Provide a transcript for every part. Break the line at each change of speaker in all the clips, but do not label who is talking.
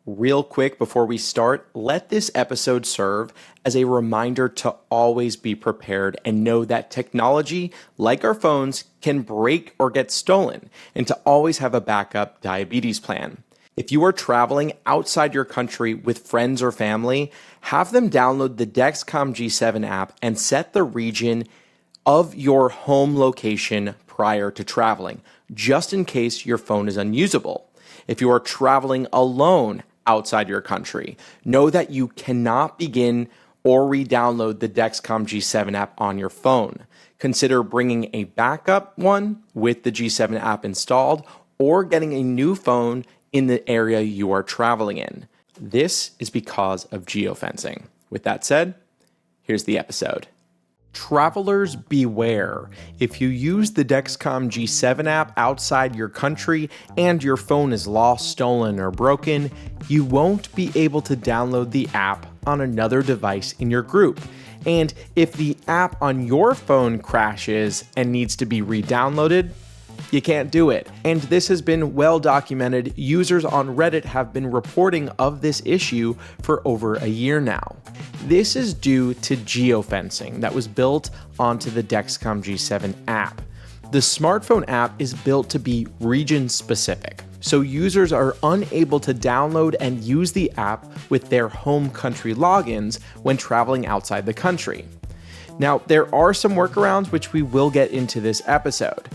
Real quick before we start, let this episode serve as a reminder to always be prepared and know that technology, like our phones, can break or get stolen, and to always have a backup diabetes plan. If you are traveling outside your country with friends or family, have them download the Dexcom G7 app and set the region of your home location prior to traveling, just in case your phone is unusable. If you are traveling alone outside your country, know that you cannot begin or re-download the Dexcom G7 app on your phone. Consider bringing a backup one with the G7 app installed or getting a new phone in the area you are traveling in. This is because of geofencing. With that said, here's the episode. Travelers beware. If you use the Dexcom G7 app outside your country and your phone is lost, stolen, or broken, you won't be able to download the app on another device in your group. And if the app on your phone crashes and needs to be re-downloaded, you can't do it. And this has been well documented. Users on Reddit have been reporting of this issue for over a year now. This is due to geofencing that was built onto the Dexcom G7 app. The smartphone app is built to be region specific, so users are unable to download and use the app with their home country logins when traveling outside the country. Now, there are some workarounds which we will get into this episode.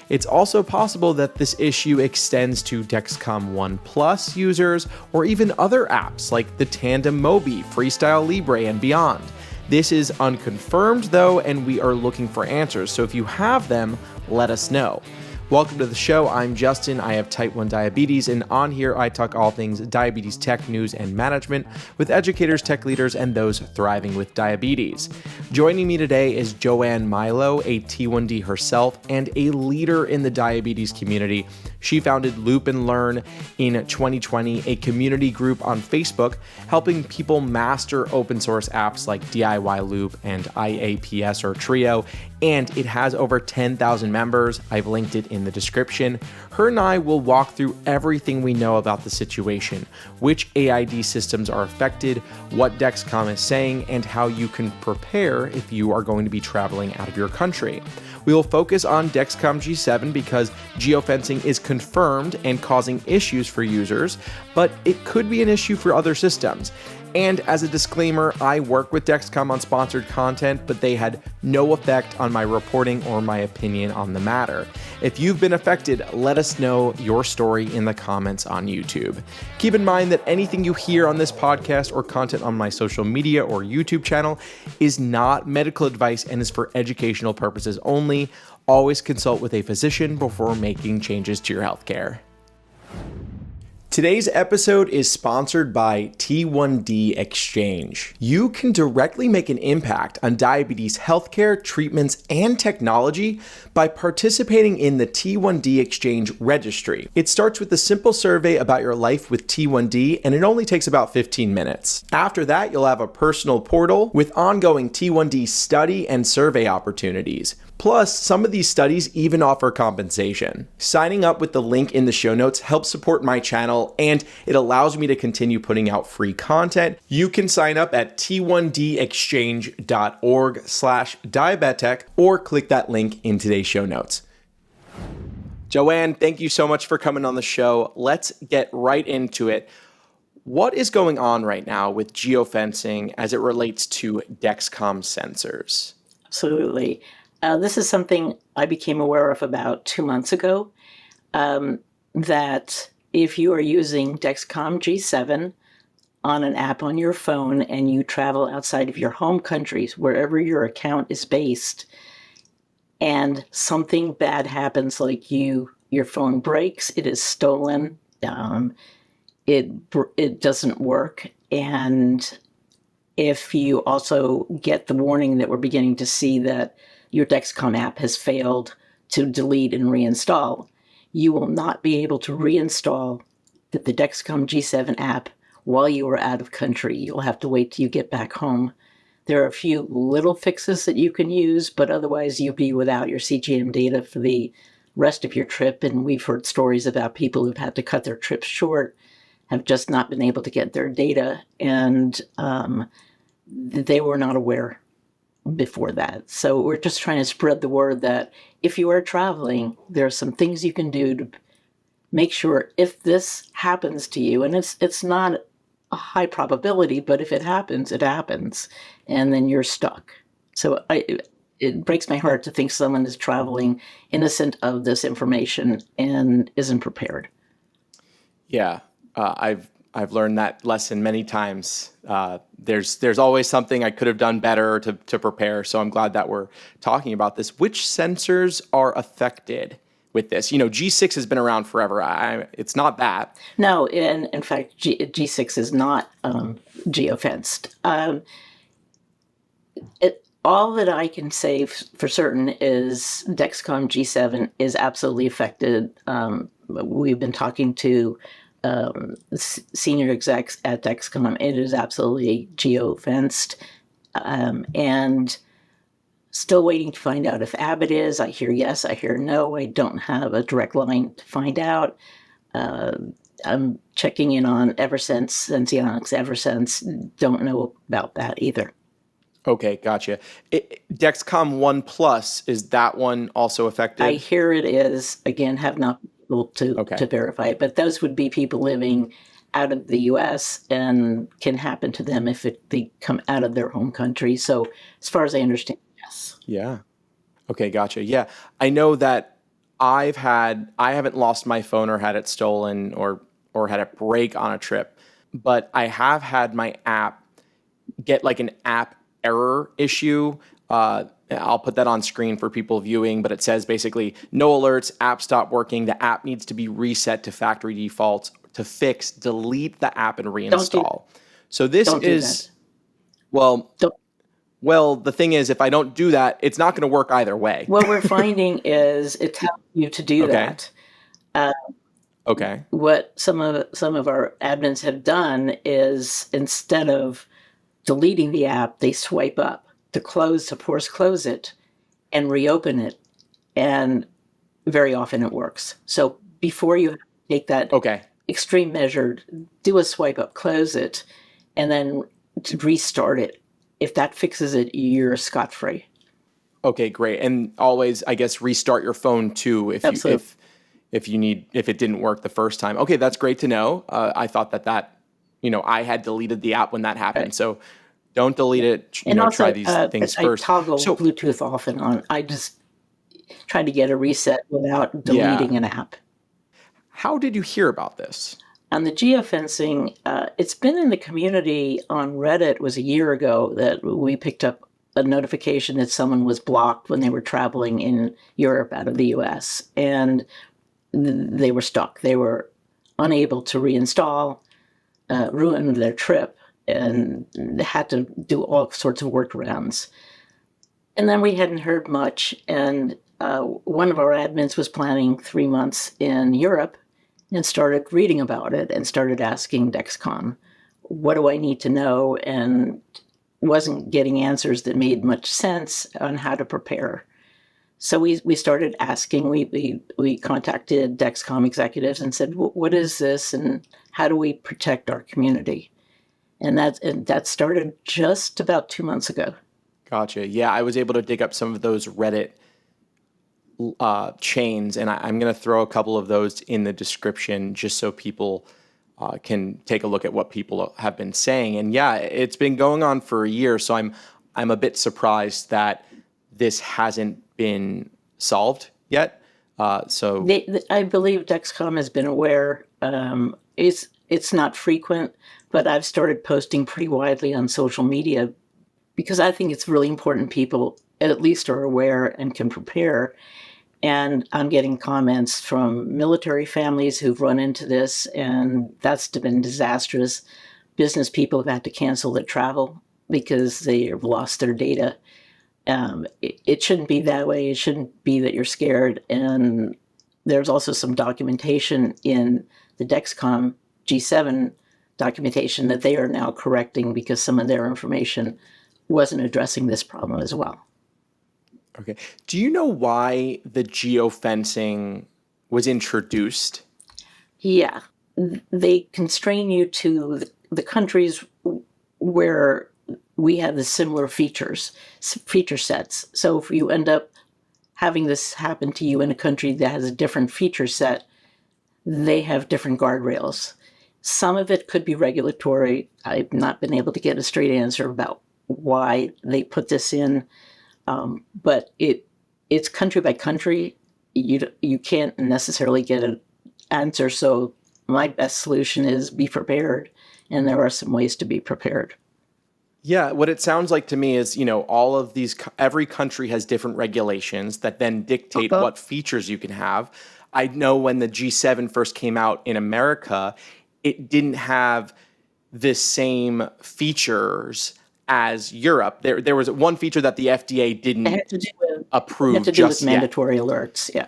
It's also possible that this issue extends to Dexcom ONE Plus users or even other apps like the Tandem Mobi, Freestyle Libre, and beyond. This is unconfirmed though, and we are looking for answers, so if you have them, let us know. Welcome to the show. I'm Justin. I have type 1 diabetes, and on here I talk all things diabetes tech, news, and management with educators, tech leaders, and those thriving with diabetes. Joining me today is Joanne Milo, a T1D herself and a leader in the diabetes community. She founded Loop and Learn in 2020, a community group on Facebook helping people master open source apps like DIY Loop and IAPS or Trio, and it has over 10,000 members. I've linked it in the description. Her and I will walk through everything we know about the situation, which AID systems are affected, what Dexcom is saying, and how you can prepare if you are going to be traveling out of your country. We will focus on Dexcom G7 because geofencing is confirmed and causing issues for users, but it could be an issue for other systems. And as a disclaimer, I work with Dexcom on sponsored content, but they had no effect on my reporting or my opinion on the matter. If you've been affected, let us know your story in the comments on YouTube. Keep in mind that anything you hear on this podcast or content on my social media or YouTube channel is not medical advice and is for educational purposes only. Always consult with a physician before making changes to your healthcare. Today's episode is sponsored by T1D Exchange. You can directly make an impact on diabetes healthcare, treatments, and technology by participating in the T1D Exchange registry. It starts with a simple survey about your life with T1D, and it only takes about 15 minutes. After that, you'll have a personal portal with ongoing T1D study and survey opportunities. Plus, some of these studies even offer compensation. Signing up with the link in the show notes helps support my channel, and it allows me to continue putting out free content. You can sign up at t1dexchange.org/diabetic or click that link in today's show notes. Joanne, thank you so much for coming on the show. Let's get right into it. What is going on right now with geofencing as it relates to Dexcom sensors?
Absolutely. This is something I became aware of about 2 months ago, that if you are using Dexcom G7 on an app on your phone and you travel outside of your home countries, wherever your account is based, and something bad happens, like your phone breaks, it is stolen, it doesn't work, and if you also get the warning that we're beginning to see that your Dexcom app has failed to delete and reinstall, you will not be able to reinstall the Dexcom G7 app while you are out of country. You'll have to wait till you get back home. There are a few little fixes that you can use, but otherwise you'll be without your CGM data for the rest of your trip. And we've heard stories about people who've had to cut their trips short have just not been able to get their data, and they were not aware before that. So we're just trying to spread the word that if you are traveling, there are some things you can do to make sure if this happens to you, and it's not a high probability, but if it happens, it happens, and then you're stuck. So it breaks my heart to think someone is traveling innocent of this information and isn't prepared.
Yeah, I've learned that lesson many times. There's always something I could have done better to prepare. So I'm glad that we're talking about this. Which sensors are affected with this? G6 has been around forever. It's not that.
No, in fact, G6 is not geofenced. All that I can say for certain is Dexcom G7 is absolutely affected. We've been talking to senior execs at Dexcom. It is absolutely geofenced, and still waiting to find out if Abbott is. I hear yes, I hear no. I don't have a direct line to find out. I'm checking in on Eversense, Senseonics, Eversense. Don't know about that either.
Okay, gotcha. Dexcom One Plus, is that one also affected?
I hear it is. Again, have not been able to verify it, but those would be people living out of the U.S. and can happen to them if they come out of their home country. So as far as I understand, yes.
Yeah. Okay, gotcha. Yeah, I know that I haven't lost my phone or had it stolen or had it break on a trip, but I have had my app get like an app error issue. I'll put that on screen for people viewing, but it says basically no alerts, app stopped working. The app needs to be reset to factory defaults. To fix, delete the app and reinstall. So this is, well, the thing is, if I don't do that, it's not going to work either way.
What we're finding is it tells you to do that.
Okay.
What some of our admins have done is instead of deleting the app, they swipe up to force close it and reopen it. And very often it works. So before you take that extreme measure, do a swipe up, close it, and then restart it. If that fixes it, you're scot-free.
Okay, great. And always, I guess, restart your phone too if it didn't work the first time. Okay, that's great to know. I thought that I had deleted the app when that happened. Right. So don't delete it. Also, try these things first.
I toggle Bluetooth off and on. I just try to get a reset without deleting an app.
How did you hear about this?
On the geofencing, it's been in the community on Reddit. It was a year ago that we picked up a notification that someone was blocked when they were traveling in Europe out of the US. And they were stuck. They were unable to reinstall, ruined their trip, and had to do all sorts of workarounds. And then we hadn't heard much. And one of our admins was planning 3 months in Europe and started reading about it and started asking Dexcom, what do I need to know? And wasn't getting answers that made much sense on how to prepare. So we started asking, we contacted Dexcom executives and said, what is this and how do we protect our community? And that started just about 2 months ago.
Gotcha. Yeah, I was able to dig up some of those Reddit chains, and I'm going to throw a couple of those in the description just so people can take a look at what people have been saying. And yeah, it's been going on for a year, so I'm a bit surprised that this hasn't been solved yet. So
I believe Dexcom has been aware. It's not frequent, but I've started posting pretty widely on social media because I think it's really important people at least are aware and can prepare. And I'm getting comments from military families who've run into this, and that's been disastrous. Business people have had to cancel their travel because they've lost their data. It shouldn't be that way. It shouldn't be that you're scared. And there's also some documentation in the Dexcom G7 documentation that they are now correcting because some of their information wasn't addressing this problem as well.
Okay. Do you know why the geofencing was introduced?
Yeah. they constrain you to the countries where we have the similar feature sets. So if you end up having this happen to you in a country that has a different feature set, they have different guardrails. Some of it could be regulatory. I've not been able to get a straight answer about why they put this in, but it's country by country. You can't necessarily get an answer. So my best solution is be prepared, and there are some ways to be prepared.
Yeah, what it sounds like to me is, all of these, every country has different regulations that then dictate what features you can have. I know when the G7 first came out in America, it didn't have the same features as Europe. There was one feature that the FDA didn't approve
with
just yet.
Mandatory alerts, yeah.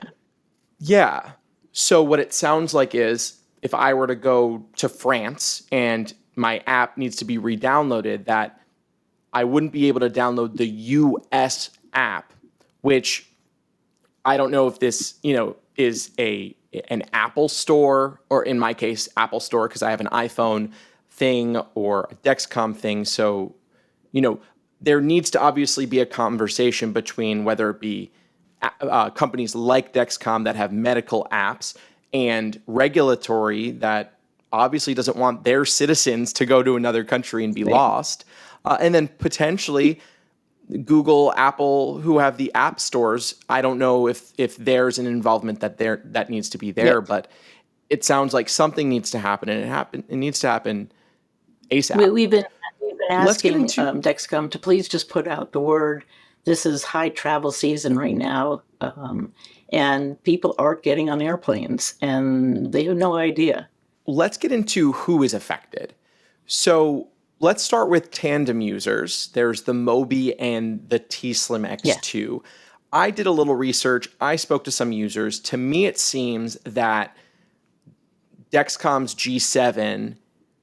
Yeah. So what it sounds like is if I were to go to France and my app needs to be re-downloaded, that I wouldn't be able to download the US app, which I don't know if this, is an Apple Store, or in my case, Apple Store, because I have an iPhone thing or a Dexcom thing. So, there needs to obviously be a conversation between whether it be companies like Dexcom that have medical apps and regulatory that obviously doesn't want their citizens to go to another country and be lost. And then potentially Google, Apple, who have the app stores. I don't know if there's an involvement that needs to be there, but it sounds like something needs to happen, and it needs to happen ASAP.
We've been asking Dexcom to please just put out the word. This is high travel season right now, and people aren't getting on airplanes, and they have no idea.
Let's get into who is affected. So let's start with tandem users. There's the Mobi and the T-Slim X2. Yeah. I did a little research. I spoke to some users. To me, it seems that Dexcom's G7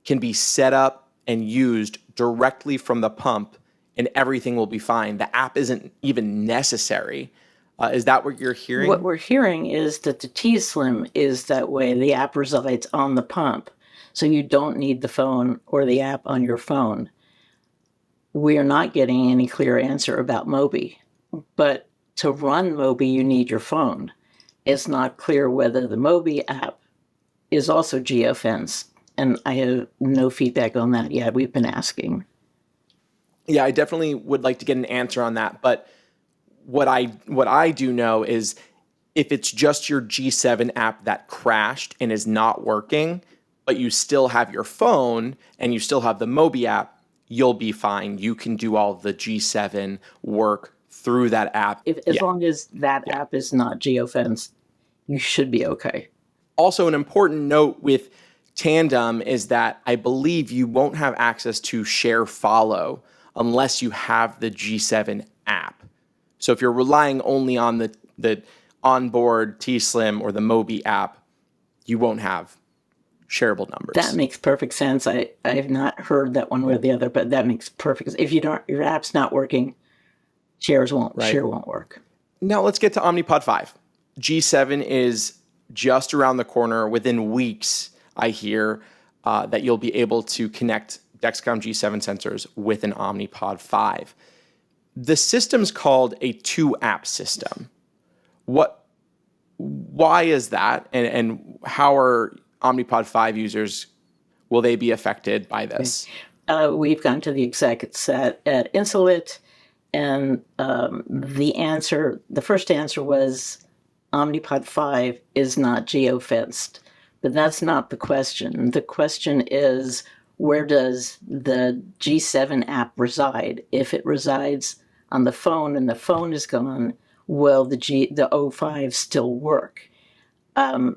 can be set up and used directly from the pump, and everything will be fine. The app isn't even necessary. Is that what you're hearing?
What we're hearing is that the T-Slim is that way. The app resides on the pump, so you don't need the phone or the app on your phone. We are not getting any clear answer about Mobi, but to run Mobi, you need your phone. It's not clear whether the Mobi app is also geofenced, and I have no feedback on that yet. We've been asking.
Yeah, I definitely would like to get an answer on that, but what I do know is if it's just your G7 app that crashed and is not working, but you still have your phone and you still have the Mobi app, you'll be fine. You can do all the G7 work through that app.
As long as that app is not geofenced, you should be okay.
Also, an important note with Tandem is that I believe you won't have access to share follow unless you have the G7 app. So if you're relying only on the onboard T-Slim or the Mobi app, you won't have shareable numbers.
That makes perfect sense. I have not heard that one way or the other, but that makes perfect sense. If your app's not working, share won't work.
Now let's get to Omnipod 5. G7 is just around the corner. Within weeks, I hear that you'll be able to connect Dexcom G7 sensors with an Omnipod 5. The system's called a 2-app system. Why is that? And how are Omnipod 5 users, will they be affected by this?
We've gone to the exec set at Insulet, and the first answer was Omnipod 5 is not geofenced. But that's not the question. The question is, where does the G7 app reside? If it resides on the phone and the phone is gone, will the O5 still work? And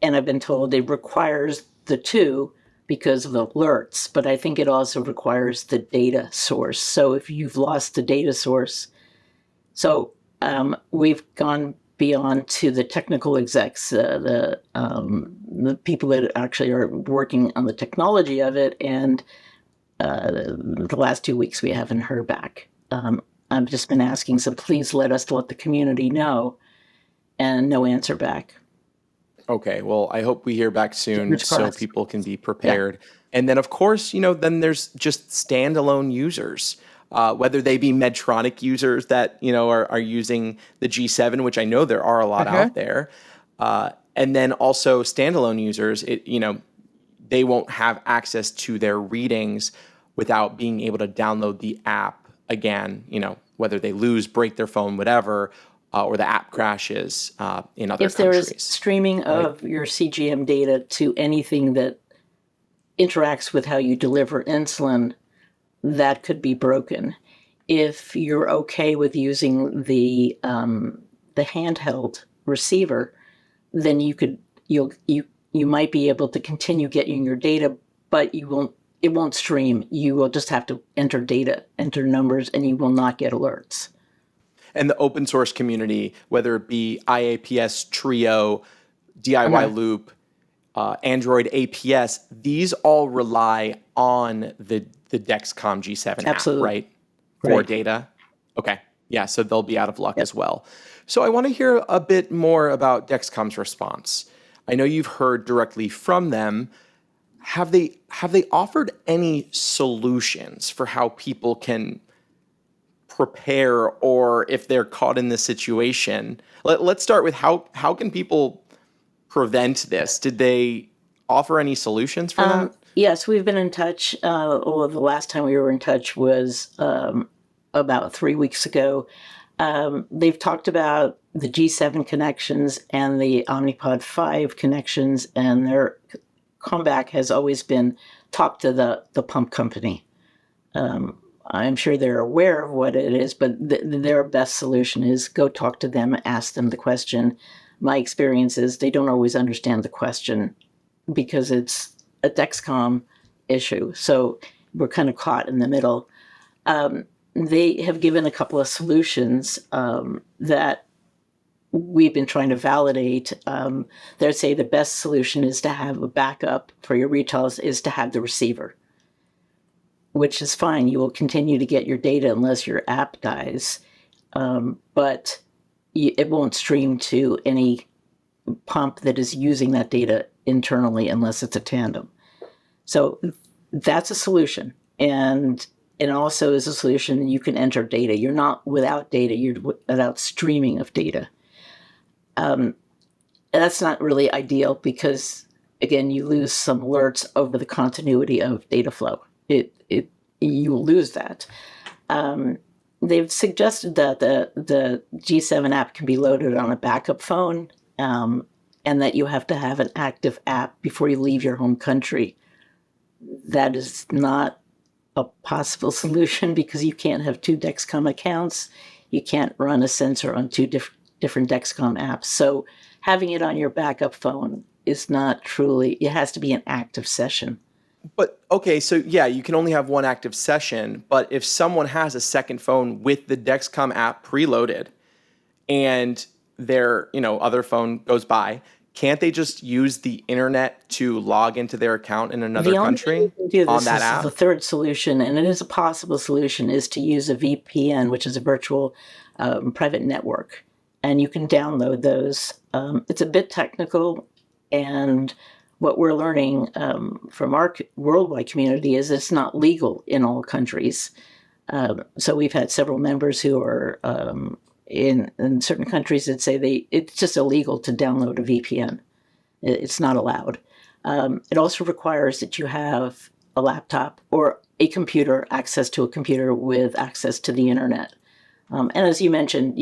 I've been told it requires the two because of alerts, but I think it also requires the data source. So if you've lost the data source, we've gone beyond to the technical execs, the people that actually are working on the technology of it, and the last 2 weeks we haven't heard back. I've just been asking, so please let the community know, and no answer back.
Okay, well, I hope we hear back soon
Fingers
so
crossed.
people can be
Yeah.
prepared. And then, of course, then there's just standalone users, whether they be Medtronic users that, are using the G7, which I know there are a lot
Uh-huh.
out there. And then also standalone users, they won't have access to their readings without being able to download the app again, whether they lose, break their phone, whatever, or the app crashes in other
If there is
countries.
streaming
Right.
of your CGM data to anything that interacts with how you deliver insulin, that could be broken. If you're okay with using the handheld receiver, then you might be able to continue getting your data, but it won't stream. You will just have to enter numbers, and you will not get alerts.
And the open source community, whether it be IAPS Trio, DIY
Uh-huh.
Loop, Android APS, these all rely on the Dexcom G7 app,
Absolutely.
right? For
Right.
data. Okay. Yeah, so they'll be out of luck
Yep.
as well. So I want to hear a bit more about Dexcom's response. I know you've heard directly from them. Have they offered any solutions for how people can prepare, or if they're caught in this situation? Let's start with how can people prevent this? Did they offer any solutions for that?
Yes, we've been in touch. Well, the last time we were in touch was about 3 weeks ago. They've talked about the G7 connections and the Omnipod 5 connections, and their comeback has always been talk to the pump company. I'm sure they're aware of what it is, but their best solution is go talk to them, ask them the question. My experience is they don't always understand the question because it's a Dexcom issue. So we're kind of caught in the middle. They have given a couple of solutions that we've been trying to validate. They say the best solution is to have a backup for your retailers is to have the receiver, which is fine. You will continue to get your data unless your app dies, but it won't stream to any pump that is using that data internally unless it's a tandem. So that's a solution. And it also is a solution you can enter data. You're not without data, you're without streaming of data. That's not really ideal because, again, you lose some alerts over the continuity of data flow. You will lose that. They've suggested that the G7 app can be loaded on a backup phone, and that you have to have an active app before you leave your home country. That is not a possible solution because you can't have two Dexcom accounts. You can't run a sensor on two different Dexcom apps. So having it on your backup phone is not truly, it has to be an active session.
But okay, so yeah, you can only have one active session, but if someone has a second phone with the Dexcom app preloaded and their, other phone goes by, can't they just use the internet to log into their account in another
The only way you
country
can do
on
this
that
is the
app?
third solution, and it is a possible solution, is to use a VPN, which is a virtual private network. And you can download those. It's a bit technical, and what we're learning from our worldwide community is it's not legal in all countries. So we've had several members who are in certain countries that say it's just illegal to download a VPN. It's not allowed. It also requires that you have a laptop or a computer, access to a computer with access to the internet. And as you mentioned,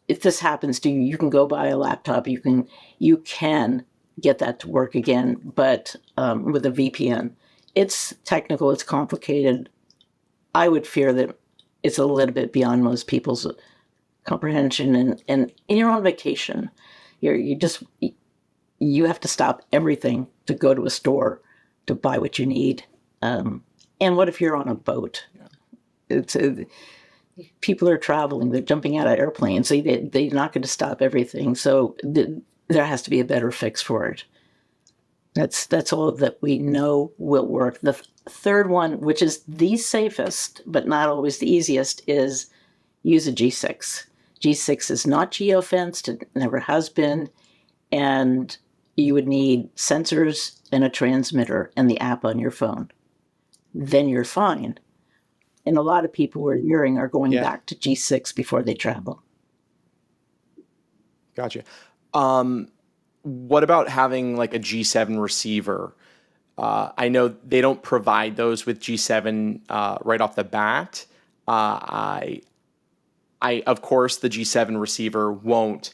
if this happens to you, you can go buy a laptop. You can get that to work again, but with a VPN. It's technical, it's complicated. I would fear that it's a little bit beyond most people's comprehension. And you're on vacation. You have to stop everything to go to a store to buy what you need. And what if you're on a boat? People are traveling, they're jumping out of airplanes. They're not going to stop everything. So there has to be a better fix for it. That's all that we know will work. The third one, which is the safest, but not always the easiest, is use a G6. G6 is not geofenced, it never has been, and you would need sensors and a transmitter and the app on your phone. Then you're fine. And a lot of people we're hearing are going
Yeah.
back to G6 before they travel.
Gotcha. What about having like a G7 receiver? I know they don't provide those with G7 right off the bat. Of course, the G7 receiver won't,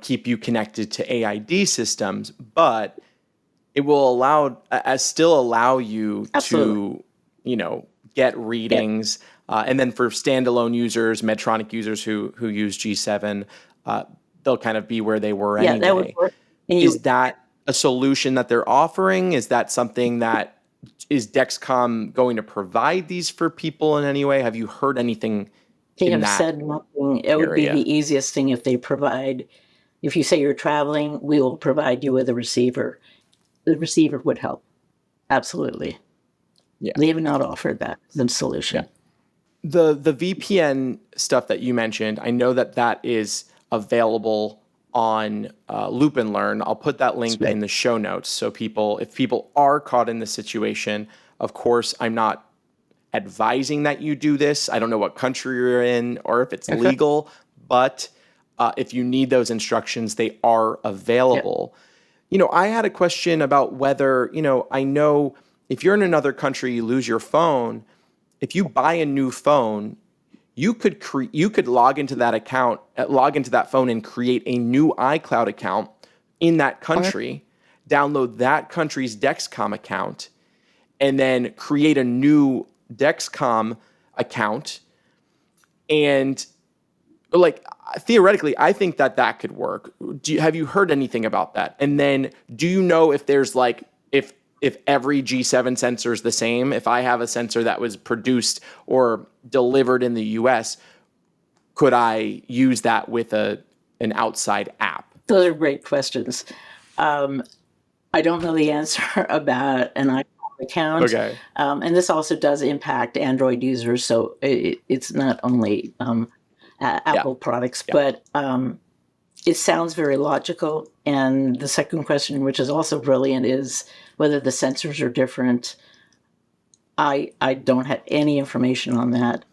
keep you connected to AID systems, but it will still allow you
Absolutely.
to, get readings. And then for standalone users, Medtronic users who use G7, they'll kind of be where they were
Yeah, that would
anyway.
work. And
Is that a solution that they're offering? Is that something that is Dexcom going to provide these for people in any way? Have you heard anything
they
in
have
that
said nothing. It would be
area?
the easiest thing if they provide, if you say you're traveling, we will provide you with a receiver. The receiver would help. Absolutely.
Yeah.
They have not offered that as a solution.
The VPN stuff that you mentioned, I know that is available on Loop and Learn. I'll put that link in the show notes so if people are caught in this situation, of course, I'm not advising that you do this. I don't know what country you're in or if it's legal, but if you need those instructions, they are available. I had a question about whether, I know if you're in another country, you lose your phone. If you buy a new phone, you could log into that phone and create a new iCloud account in that country, download that country's Dexcom account, and then create a new Dexcom account. And like theoretically, I think that could work. Have you heard anything about that? And then do you know if there's like if every G7 sensor is the same? If I have a sensor that was produced or delivered in the US, could I use that with an outside app?
Those are great questions. I don't know the answer about an iCloud account.
Okay.
And this also does impact Android users, so it's not only Apple products, but it sounds very logical. And the second question, which is also brilliant, is whether the sensors are different. I don't have any information on that.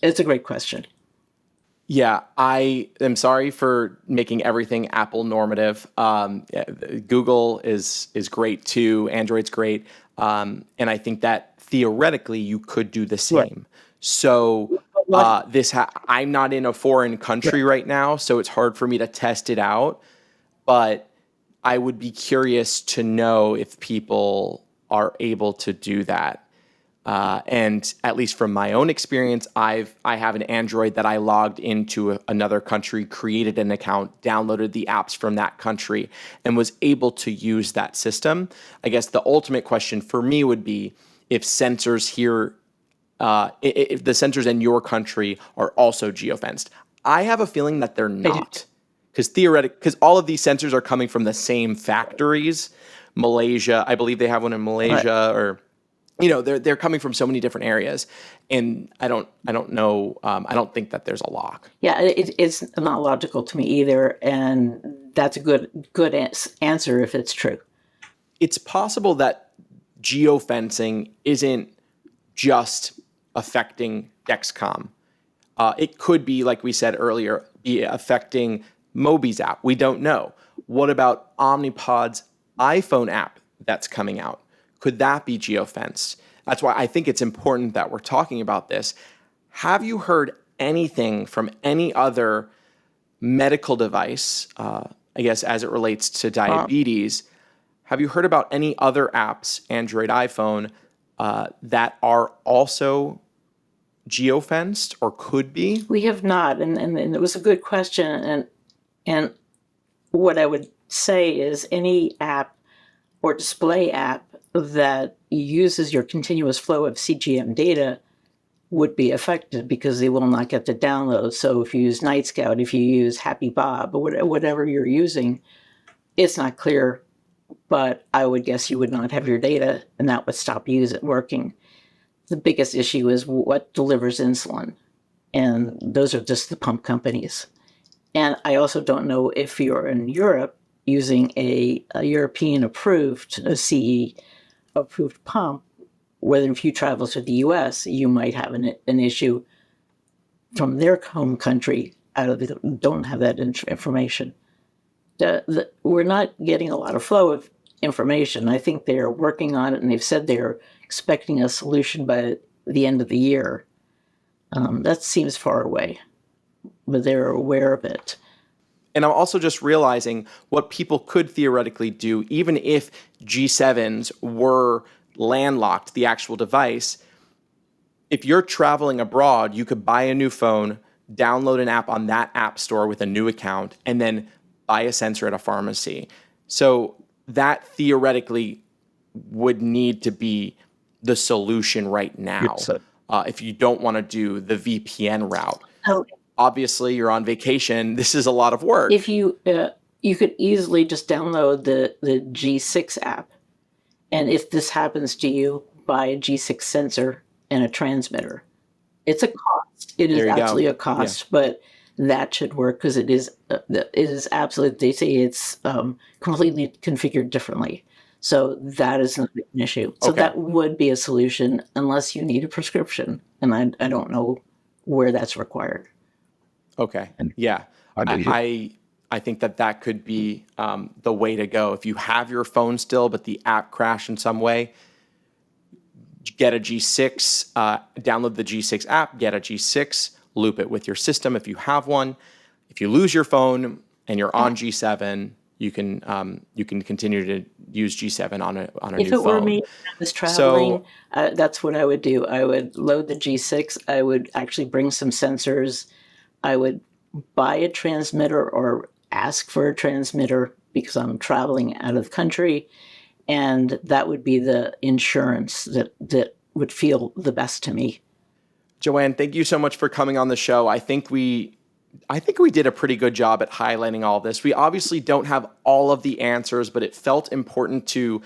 It's a great question.
Yeah, I am sorry for making everything Apple normative. Google is great too. Android's great, and I think that theoretically you could do the same.
Right.
So I'm not in a foreign country right now, so it's hard for me to test it out. But I would be curious to know if people are able to do that. And at least from my own experience, I have an Android that I logged into another country, created an account, downloaded the apps from that country, and was able to use that system. I guess the ultimate question for me would be if sensors here, if the sensors in your country are also geofenced. I have a feeling that they're not, because all of these sensors are coming from the same factories. Malaysia, I believe they have one in Malaysia, or they're coming from so many different areas, and I don't know. I don't think that there's a lock.
Yeah, it's not logical to me either, and that's a good answer if it's true.
It's possible that geofencing isn't just affecting Dexcom. It could be, like we said earlier, be affecting Mobi's app. We don't know. What about Omnipod's iPhone app that's coming out? Could that be geofenced? That's why I think it's important that we're talking about this. Have you heard anything from any other medical device, I guess, as it relates to diabetes? Have you heard about any other apps, Android, iPhone, that are also geofenced or could be?
We have not, and it was a good question. And what I would say is any app or display app that uses your continuous flow of CGM data would be affected because they will not get the download. So if you use Night Scout, if you use Happy Bob, or whatever you're using, it's not clear, but I would guess you would not have your data, and that would stop working. The biggest issue is what delivers insulin, and those are just the pump companies. And I also don't know if you're in Europe, using a European approved, a CE approved pump, whether if you travel to the US, you might have an issue from their home country don't have that information. We're not getting a lot of flow of information. I think they're working on it, and they've said they're expecting a solution by the end of the year. That seems far away, but they're aware of it.
And I'm also just realizing what people could theoretically do, even if G7s were landlocked, the actual device. If you're traveling abroad, you could buy a new phone, download an app on that app store with a new account, and then buy a sensor at a pharmacy. So that theoretically would need to be the solution right now. If you don't want to do the VPN route.
Oh.
Obviously, you're on vacation. This is a lot of work.
If you could easily just download the G6 app, and if this happens to you, buy a G6 sensor and a transmitter. It's a cost. It is absolutely a cost, but that should work because it is absolutely. They say it's completely configured differently, so that is not an issue. So that would be a solution unless you need a prescription, and I don't know where that's required.
Okay. Yeah. I think that could be the way to go. If you have your phone still, but the app crashed in some way, get a G6, download the G6 app, get a G6, loop it with your system if you have one. If you lose your phone and you're on G7, you can continue to use G7 on a new phone.
If it were me, I was traveling, that's what I would do. I would load the G6. I would actually bring some sensors. I would buy a transmitter or ask for a transmitter because I'm traveling out of the country, and that would be the insurance that would feel the best to me.
Joanne, thank you so much for coming on the show. I think we did a pretty good job at highlighting all this. We obviously don't have all of the answers, but it felt important to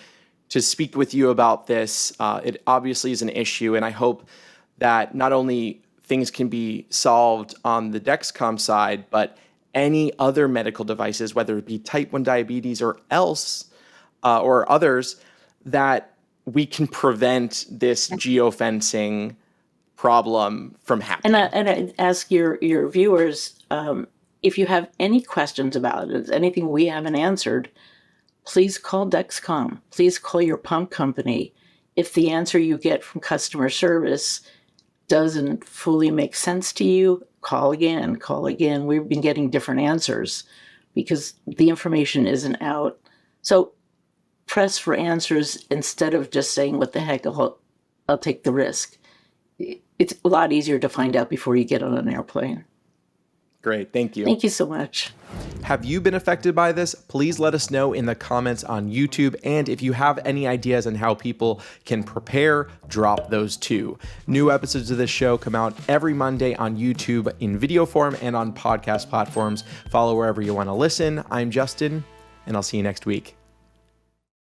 speak with you about this. It obviously is an issue, and I hope that not only things can be solved on the Dexcom side, but any other medical devices, whether it be type 1 diabetes or else, or others, that we can prevent this geofencing problem from happening.
And I ask your viewers, if you have any questions about it, anything we haven't answered, please call Dexcom. Please call your pump company. If the answer you get from customer service doesn't fully make sense to you, call again, call again. We've been getting different answers because the information isn't out. So press for answers instead of just saying, what the heck, I'll take the risk. It's a lot easier to find out before you get on an airplane.
Great. Thank you.
Thank you so much.
Have you been affected by this? Please let us know in the comments on YouTube. And if you have any ideas on how people can prepare, drop those too. New episodes of this show come out every Monday on YouTube in video form and on podcast platforms. Follow wherever you want to listen. I'm Justin, and I'll see you next week.